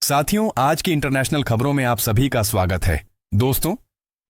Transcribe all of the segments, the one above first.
साथियों, आज की इंटरनेशनल खबरों में आप सभी का स्वागत है। दोस्तों,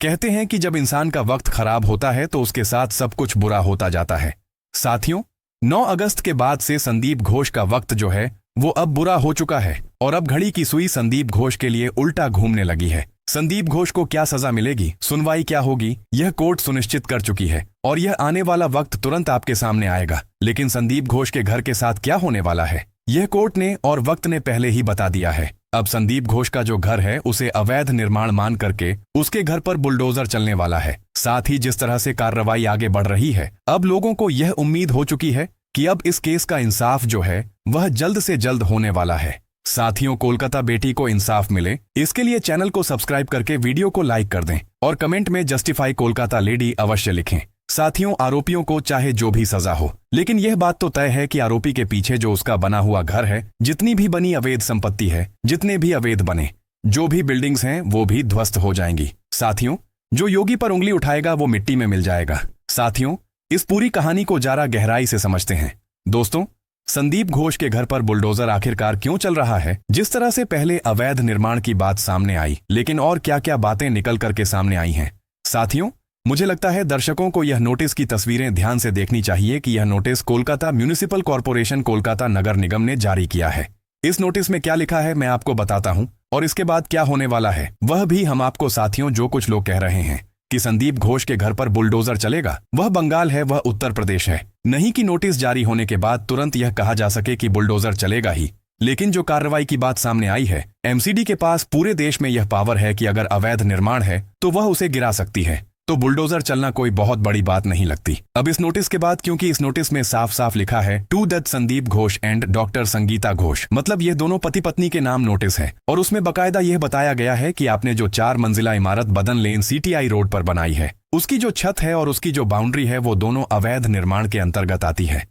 कहते हैं कि जब इंसान का वक्त खराब होता है तो उसके साथ सब कुछ बुरा होता जाता है। साथियों, 9 अगस्त के बाद से संदीप घोष का वक्त जो है वो अब बुरा हो चुका है और अब घड़ी की सुई संदीप घोष के लिए उल्टा घूमने लगी है। संदीप घोष को क्या सजा मिलेगी, सुनवाई क्या होगी, यह कोर्ट सुनिश्चित कर चुकी है और यह आने वाला वक्त तुरंत आपके सामने आएगा। लेकिन संदीप घोष के घर के साथ क्या होने वाला है, यह कोर्ट ने और वक्त ने पहले ही बता दिया है। अब संदीप घोष का जो घर है उसे अवैध निर्माण मान करके उसके घर पर बुलडोजर चलने वाला है। साथ ही जिस तरह से कार्रवाई आगे बढ़ रही है, अब लोगों को यह उम्मीद हो चुकी है कि अब इस केस का इंसाफ जो है वह जल्द से जल्द होने वाला है। साथियों, कोलकाता बेटी को इंसाफ मिले, इसके लिए चैनल को सब्सक्राइब करके वीडियो को लाइक कर दें और कमेंट में जस्टिफाई कोलकाता लेडी अवश्य लिखें। साथियों, आरोपियों को चाहे जो भी सजा हो, लेकिन यह बात तो तय है कि आरोपी के पीछे जो उसका बना हुआ घर है, जितनी भी बनी अवैध संपत्ति है, जितने भी अवैध बने जो भी बिल्डिंग्स हैं वो भी ध्वस्त हो जाएंगी। साथियों, जो योगी पर उंगली उठाएगा वो मिट्टी में मिल जाएगा। साथियों, इस पूरी कहानी को जरा गहराई से समझते हैं। दोस्तों, संदीप घोष के घर पर बुलडोजर आखिरकार क्यों चल रहा है? जिस तरह से पहले अवैध निर्माण की बात सामने आई, लेकिन और क्या क्या बातें निकल करके सामने आई हैं। साथियों, मुझे लगता है दर्शकों को यह नोटिस की तस्वीरें ध्यान से देखनी चाहिए कि यह notice Kolkata municipal corporation Kolkata नगर निगम ने जारी किया है। इस नोटिस में क्या लिखा है मैं आपको बताता हूं और इसके बाद क्या होने वाला है वह भी हम आपको। साथियों, जो कुछ लोग कह रहे हैं कि संदीप घोष के घर पर बुलडोजर चलेगा, वह बंगाल है, वह उत्तर प्रदेश है। नहीं कि नोटिस जारी होने के बाद तुरंत यह कहा जा सके कि बुलडोजर चलेगा ही। लेकिन जो कार्रवाई की बात सामने आई है, एमसीडी के पास पूरे देश में यह पावर है कि अगर अवैध निर्माण है तो वह उसे गिरा सकती है, तो बुलडोजर चलना कोई बहुत बड़ी बात नहीं लगती। अब इस नोटिस के बाद, क्योंकि इस नोटिस में साफ साफ लिखा है to that Sandeep Ghosh and doctor Sangeeta Ghosh, मतलब ये दोनों पति पत्नी के नाम नोटिस है और उसमें बकायदा यह बताया गया है कि आपने जो 4 मंजिला इमारत बदन लेन सीटीआई रोड पर बनाई है, उसकी जो छत है और उसकी जो बाउंड्री है वो दोनों अवैध निर्माण के अंतर्गत आती है।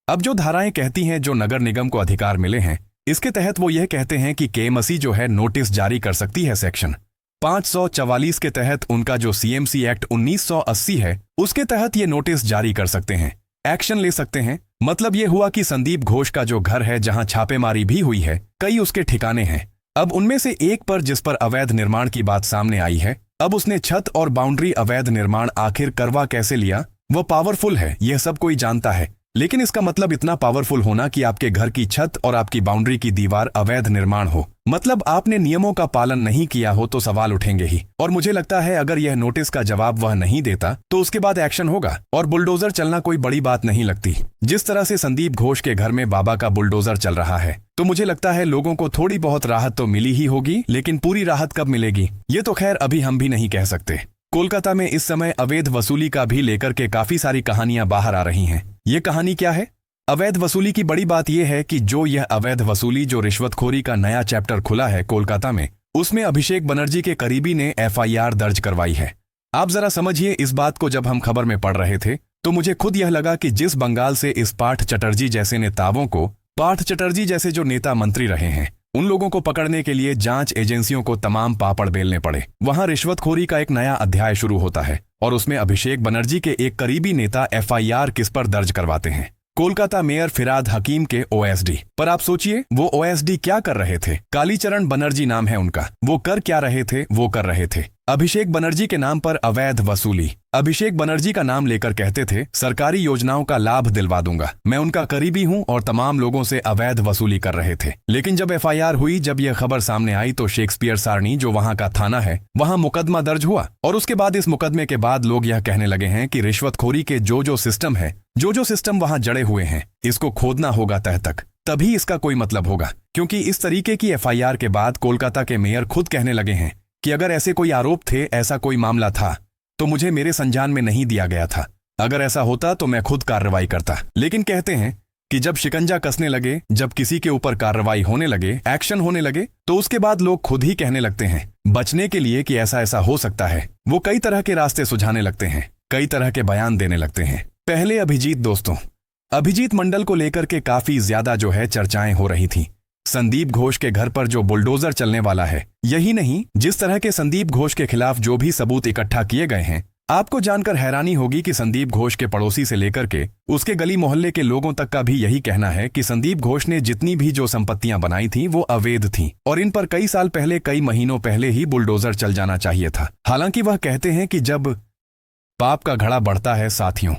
अब जो धाराएं कहती हैं जो नगर निगम को अधिकार मिले हैं, इसके तहत वो यह कहते हैं कि केएमसी जो है नोटिस जारी कर सकती है। सेक्शन 544 के तहत उनका जो सीएमसी एक्ट 1980 है उसके तहत ये नोटिस जारी कर सकते हैं, एक्शन ले सकते हैं। मतलब ये हुआ कि संदीप घोष का जो घर है जहां छापेमारी भी हुई है, कई उसके ठिकाने हैं। अब उनमें से एक पर जिस पर अवैध निर्माण की बात सामने आई है, अब उसने छत और बाउंड्री अवैध निर्माण आखिर करवा कैसे लिया, वो पावरफुल है, यह सब कोई जानता है। लेकिन इसका मतलब इतना पावरफुल होना कि आपके घर की छत और आपकी बाउंड्री की दीवार अवैध निर्माण हो, मतलब आपने नियमों का पालन नहीं किया हो, तो सवाल उठेंगे ही। और मुझे लगता है अगर यह नोटिस का जवाब वह नहीं देता तो उसके बाद एक्शन होगा और बुलडोजर चलना कोई बड़ी बात नहीं लगती। जिस तरह से संदीप घोष के घर में बाबा का बुलडोजर चल रहा है, तो मुझे लगता है लोगों को थोड़ी बहुत राहत तो मिली ही होगी, लेकिन पूरी राहत कब मिलेगी ये तो खैर अभी हम भी नहीं कह सकते। कोलकाता में इस समय अवैध वसूली का भी लेकर के काफी सारी कहानियां बाहर आ रही हैं। ये कहानी क्या है? अवैध वसूली की बड़ी बात यह है कि जो यह अवैध वसूली, जो रिश्वतखोरी का नया चैप्टर खुला है कोलकाता में, उसमें अभिषेक बनर्जी के करीबी ने एफआईआर दर्ज करवाई है। आप जरा समझिए इस बात को। जब हम खबर में पढ़ रहे थे तो मुझे खुद यह लगा कि जिस बंगाल से इस पार्थ चटर्जी जैसे नेताओं को, पार्थ चटर्जी जैसे जो नेता मंत्री रहे हैं, उन लोगों को पकड़ने के लिए जांच एजेंसियों को तमाम पापड़ बेलने पड़े, वहां रिश्वतखोरी का एक नया अध्याय शुरू होता है और उसमें अभिषेक बनर्जी के एक करीबी नेता एफआईआर किस पर दर्ज करवाते हैं? कोलकाता मेयर फिराद हकीम के ओएसडी पर। आप सोचिए वो ओएसडी क्या कर रहे थे? कालीचरण बनर्जी नाम है उनका। वो कर क्या रहे थे? वो कर रहे थे अभिषेक बनर्जी के नाम पर अवैध वसूली। अभिषेक बनर्जी का नाम लेकर कहते थे सरकारी योजनाओं का लाभ दिलवा दूंगा, मैं उनका करीबी हूं, और तमाम लोगों से अवैध वसूली कर रहे थे। लेकिन जब एफआईआर हुई, जब यह खबर सामने आई, तो शेक्सपियर सारणी जो वहां का थाना है, वहां मुकदमा दर्ज हुआ और उसके बाद इस मुकदमे के बाद लोग यह कहने लगे हैं कि रिश्वतखोरी के जो सिस्टम है, जो सिस्टम वहां जड़े हुए हैं, इसको खोदना होगा तह तक, तभी इसका कोई मतलब होगा। क्योंकि इस तरीके की एफआईआर के बाद कोलकाता के मेयर खुद कहने लगे हैं कि अगर ऐसे कोई आरोप थे, ऐसा कोई मामला था, तो मुझे मेरे संज्ञान में नहीं दिया गया था। अगर ऐसा होता तो मैं खुद कार्रवाई करता। लेकिन कहते हैं कि जब शिकंजा कसने लगे, जब किसी के ऊपर कार्रवाई होने लगे, एक्शन होने लगे, तो उसके बाद लोग खुद ही कहने लगते हैं बचने के लिए कि ऐसा ऐसा हो सकता है। वो कई तरह के रास्ते सुझाने लगते हैं, कई तरह के बयान देने लगते हैं। पहले अभिजीत, दोस्तों, अभिजीत मंडल को लेकर के काफी ज्यादा जो है चर्चाएं हो रही थी। संदीप घोष के घर पर जो बुलडोजर चलने वाला है, यही नहीं, जिस तरह के संदीप घोष के खिलाफ जो भी सबूत इकट्ठा किए गए हैं, आपको जानकर हैरानी होगी कि संदीप घोष के पड़ोसी से लेकर के उसके गली मोहल्ले के लोगों तक का भी यही कहना है कि संदीप घोष ने जितनी भी जो संपत्तियां बनाई थीं वो अवैध थीं और इन पर कई साल पहले, कई महीनों पहले ही बुलडोजर चल जाना चाहिए था। हालांकि वह कहते हैं कि जब पाप का घड़ा बढ़ता है साथियों,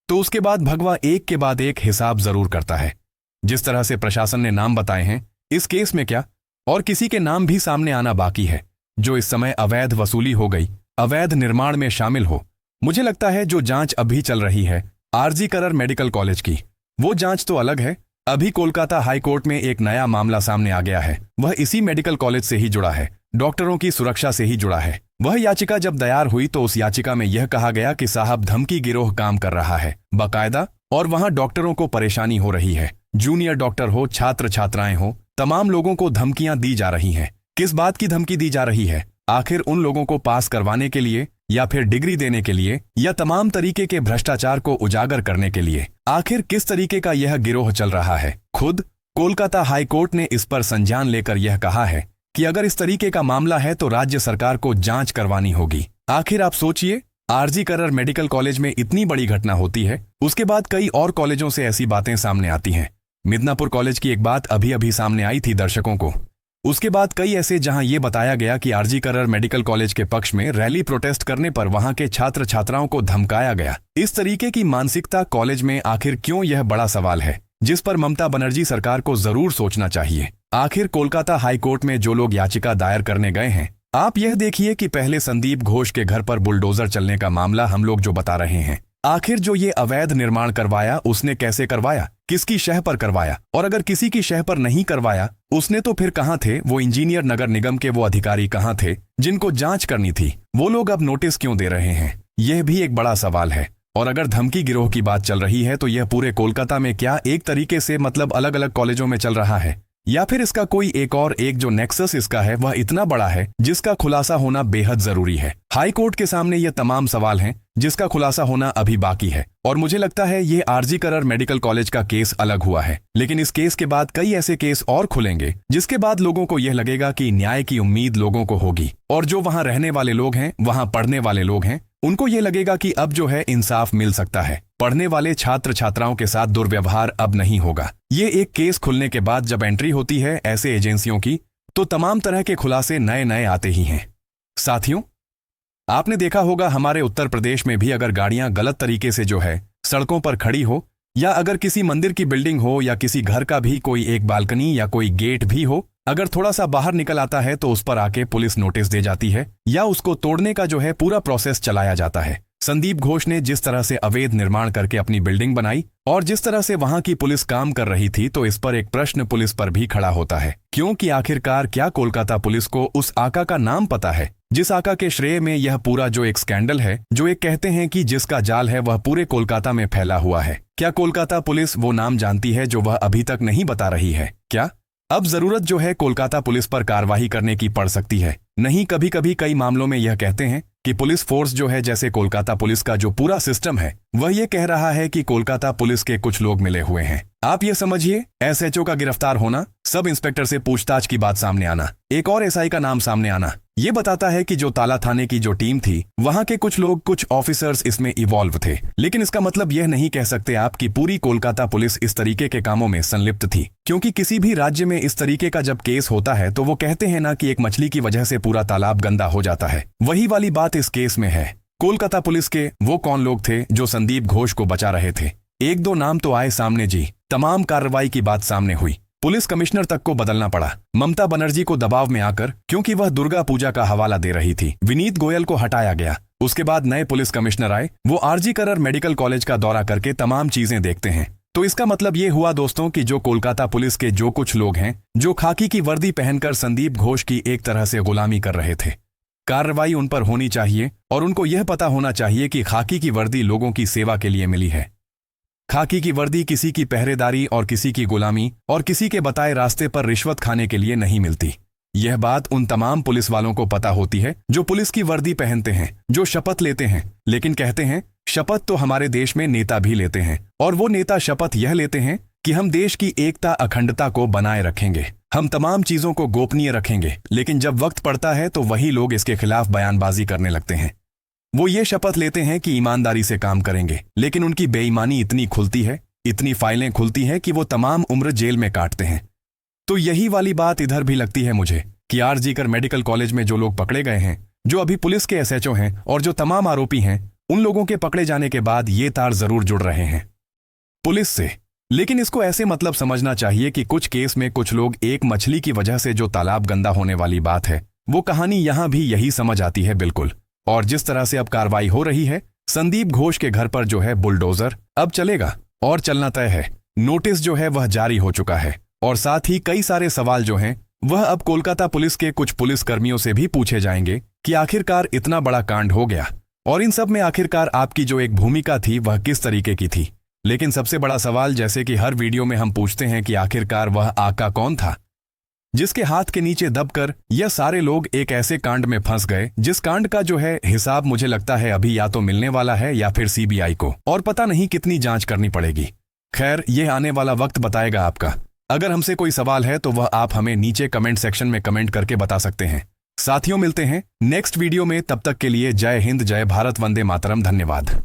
तो उसके बाद भगवा एक के बाद एक हिसाब जरूर करता है। जिस तरह से प्रशासन ने नाम बताए हैं, इस केस में क्या और किसी के नाम भी सामने आना बाकी है जो इस समय अवैध वसूली हो गई, अवैध निर्माण में शामिल हो। मुझे लगता है जो जांच अभी चल रही है आरजी ककर मेडिकल कॉलेज की, वो जांच तो अलग है। अभी कोलकाता हाई कोर्ट में एक नया मामला सामने आ गया है, वह इसी मेडिकल कॉलेज से ही जुड़ा है, डॉक्टरों की सुरक्षा से ही जुड़ा है। वह याचिका जब दायर हुई तो उस याचिका में यह कहा गया कि साहब धमकी गिरोह काम कर रहा है बाकायदा, और वहां डॉक्टरों को परेशानी हो रही है। जूनियर डॉक्टर हो, छात्र छात्राएं हो, तमाम लोगों को धमकियां दी जा रही हैं। किस बात की धमकी दी जा रही है? आखिर उन लोगों को पास करवाने के लिए, या फिर डिग्री देने के लिए, या तमाम तरीके के भ्रष्टाचार को उजागर करने के लिए? आखिर किस तरीके का यह गिरोह चल रहा है? खुद कोलकाता हाई कोर्ट ने इस पर संज्ञान लेकर यह कहा है कि अगर इस तरीके का मामला है तो राज्य सरकार को जांच करवानी होगी। आखिर आप सोचिए, आरजी ककर मेडिकल कॉलेज में इतनी बड़ी घटना होती है, उसके बाद कई और कॉलेजों से ऐसी बातें सामने आती हैं। मिदनापुर कॉलेज की एक बात अभी अभी सामने आई थी दर्शकों को। उसके बाद कई ऐसे जहां यह बताया गया कि आरजी ककर मेडिकल कॉलेज के पक्ष में रैली प्रोटेस्ट करने पर वहां के छात्र छात्राओं को धमकाया गया। इस तरीके की मानसिकता कॉलेज में आखिर क्यों, यह बड़ा सवाल है जिस पर ममता बनर्जी सरकार को जरूर सोचना चाहिए। आखिर कोलकाता हाई कोर्ट में जो लोग याचिका दायर करने गए हैं, आप यह देखिए कि पहले संदीप घोष के घर पर बुलडोजर चलने का मामला हम लोग जो बता रहे हैं, आखिर जो ये अवैध निर्माण करवाया उसने कैसे करवाया, किसकी शह पर करवाया, और अगर किसी की शह पर नहीं करवाया उसने तो फिर कहां थे वो इंजीनियर नगर निगम के वो अधिकारी, कहां थे जिनको जांच करनी थी? वो लोग अब नोटिस क्यों दे रहे हैं? यह भी एक बड़ा सवाल है। और अगर धमकी गिरोह की बात चल रही है तो यह पूरे कोलकाता में क्या एक तरीके से मतलब अलग अलग कॉलेजों में चल रहा है, या फिर इसका कोई एक और एक जो नेक्सस इसका है वह इतना बड़ा है जिसका खुलासा होना बेहद जरूरी है। हाई कोर्ट के सामने ये तमाम सवाल हैं जिसका खुलासा होना अभी बाकी है। और मुझे लगता है ये आरजी ककर मेडिकल कॉलेज का केस अलग हुआ है, लेकिन इस केस के बाद कई ऐसे केस और खुलेंगे जिसके बाद लोगों को यह लगेगा कि न्याय की उम्मीद लोगों को होगी, और जो वहां रहने वाले लोग हैं, वहां पढ़ने वाले लोग हैं, उनको यह लगेगा कि अब जो है इंसाफ मिल सकता है। पढ़ने वाले छात्र छात्राओं के साथ दुर्व्यवहार अब नहीं होगा। ये एक केस खुलने के बाद जब एंट्री होती है ऐसे एजेंसियों की, तो तमाम तरह के खुलासे नए नए आते ही हैं। साथियों, आपने देखा होगा हमारे उत्तर प्रदेश में भी अगर गाड़ियां गलत तरीके से जो है सड़कों पर खड़ी हो, या अगर किसी मंदिर की बिल्डिंग हो, या किसी घर का भी कोई एक बालकनी या कोई गेट भी हो, अगर थोड़ा सा बाहर निकल आता है तो उस पर आके पुलिस नोटिस दे जाती है, या उसको तोड़ने का जो है पूरा प्रोसेस चलाया जाता है। संदीप घोष ने जिस तरह से अवैध निर्माण करके अपनी बिल्डिंग बनाई और जिस तरह से वहां की पुलिस काम कर रही थी, तो इस पर एक प्रश्न पुलिस पर भी खड़ा होता है, क्योंकि आखिरकार क्या कोलकाता पुलिस को उस आका का नाम पता है जिस आका के श्रेय में यह पूरा जो एक स्कैंडल है, जो एक कहते हैं कि जिसका जाल है वह पूरे कोलकाता में फैला हुआ है? क्या कोलकाता पुलिस वो नाम जानती है जो वह अभी तक नहीं बता रही है? क्या अब जरूरत जो है कोलकाता पुलिस पर कार्रवाई करने की पड़ सकती है? नहीं, कभी कभी कई मामलों में यह कहते हैं कि पुलिस फोर्स जो है, जैसे कोलकाता पुलिस का जो पूरा सिस्टम है, वह ये कह रहा है कि कोलकाता पुलिस के कुछ लोग मिले हुए हैं। आप ये समझिए, एसएचओ का गिरफ्तार होना, सब इंस्पेक्टर से पूछताछ की बात सामने आना, एक और एसआई का नाम सामने आना, ये बताता है कि जो ताला थाने की जो टीम थी वहां के कुछ लोग, कुछ ऑफिसर्स इसमें इवॉल्व थे। लेकिन इसका मतलब यह नहीं कह सकते आप कि पूरी कोलकाता पुलिस इस तरीके के कामों में संलिप्त थी, क्योंकि किसी भी राज्य में इस तरीके का जब केस होता है तो वो कहते हैं ना कि एक मछली की वजह से पूरा तालाब गंदा हो जाता है। वही वाली बात इस केस में है। कोलकाता पुलिस के वो कौन लोग थे जो संदीप घोष को बचा रहे थे? एक दो नाम तो आए सामने जी, तमाम कार्रवाई की बात सामने हुई, पुलिस कमिश्नर तक को बदलना पड़ा ममता बनर्जी को दबाव में आकर, क्योंकि वह दुर्गा पूजा का हवाला दे रही थी। विनीत गोयल को हटाया गया, उसके बाद नए पुलिस कमिश्नर आए, वो आरजी ककर मेडिकल कॉलेज का दौरा करके तमाम चीजें देखते हैं। तो इसका मतलब ये हुआ दोस्तों कि जो कोलकाता पुलिस के जो कुछ लोग हैं जो खाकी की वर्दी पहनकर संदीप घोष की एक तरह से गुलामी कर रहे थे, कार्रवाई उन पर होनी चाहिए और उनको यह पता होना चाहिए कि खाकी की वर्दी लोगों की सेवा के लिए मिली है। खाकी की वर्दी किसी की पहरेदारी और किसी की गुलामी और किसी के बताए रास्ते पर रिश्वत खाने के लिए नहीं मिलती। यह बात उन तमाम पुलिस वालों को पता होती है जो पुलिस की वर्दी पहनते हैं, जो शपथ लेते हैं, लेकिन कहते हैं शपथ तो हमारे देश में नेता भी लेते हैं, और वो नेता शपथ यह लेते हैं कि हम देश की एकता अखंडता को बनाए रखेंगे, हम तमाम चीजों को गोपनीय रखेंगे, लेकिन जब वक्त पड़ता है तो वही लोग इसके खिलाफ बयानबाजी करने लगते हैं। वो ये शपथ लेते हैं कि ईमानदारी से काम करेंगे, लेकिन उनकी बेईमानी इतनी खुलती है, इतनी फाइलें खुलती हैं कि वो तमाम उम्र जेल में काटते हैं। तो यही वाली बात इधर भी लगती है मुझे कि आरजी कर मेडिकल कॉलेज में जो लोग पकड़े गए हैं, जो अभी पुलिस के एसएचओ हैं और जो तमाम आरोपी हैं, उन लोगों के पकड़े जाने के बाद ये तार जरूर जुड़ रहे हैं पुलिस से। लेकिन इसको ऐसे मतलब समझना चाहिए कि कुछ केस में कुछ लोग एक मछली की वजह से जो तालाब गंदा होने वाली बात है, वो कहानी यहां भी यही समझ आती है बिल्कुल। और जिस तरह से अब कार्रवाई हो रही है, संदीप घोष के घर पर जो है बुलडोजर अब चलेगा और चलना तय है। नोटिस जो है वह जारी हो चुका है और साथ ही कई सारे सवाल जो हैं वह अब कोलकाता पुलिस के कुछ पुलिस कर्मियों से भी पूछे जाएंगे कि आखिरकार इतना बड़ा कांड हो गया और इन सब में आखिरकार आपकी जो एक भूमिका थी वह किस तरीके की थी। लेकिन सबसे बड़ा सवाल, जैसे कि हर वीडियो में हम पूछते हैं कि आखिरकार वह आका कौन था जिसके हाथ के नीचे दबकर यह सारे लोग एक ऐसे कांड में फंस गए, जिस कांड का जो है हिसाब मुझे लगता है अभी या तो मिलने वाला है या फिर सीबीआई को, और पता नहीं कितनी जांच करनी पड़ेगी। खैर, यह आने वाला वक्त बताएगा आपका। अगर हमसे कोई सवाल है तो वह आप हमें नीचे कमेंट सेक्शन में कमेंट करके बता सकते हैं। साथियों, मिलते हैं नेक्स्ट वीडियो में, तब तक के लिए जय हिंद, जय भारत, वंदे मातरम, धन्यवाद।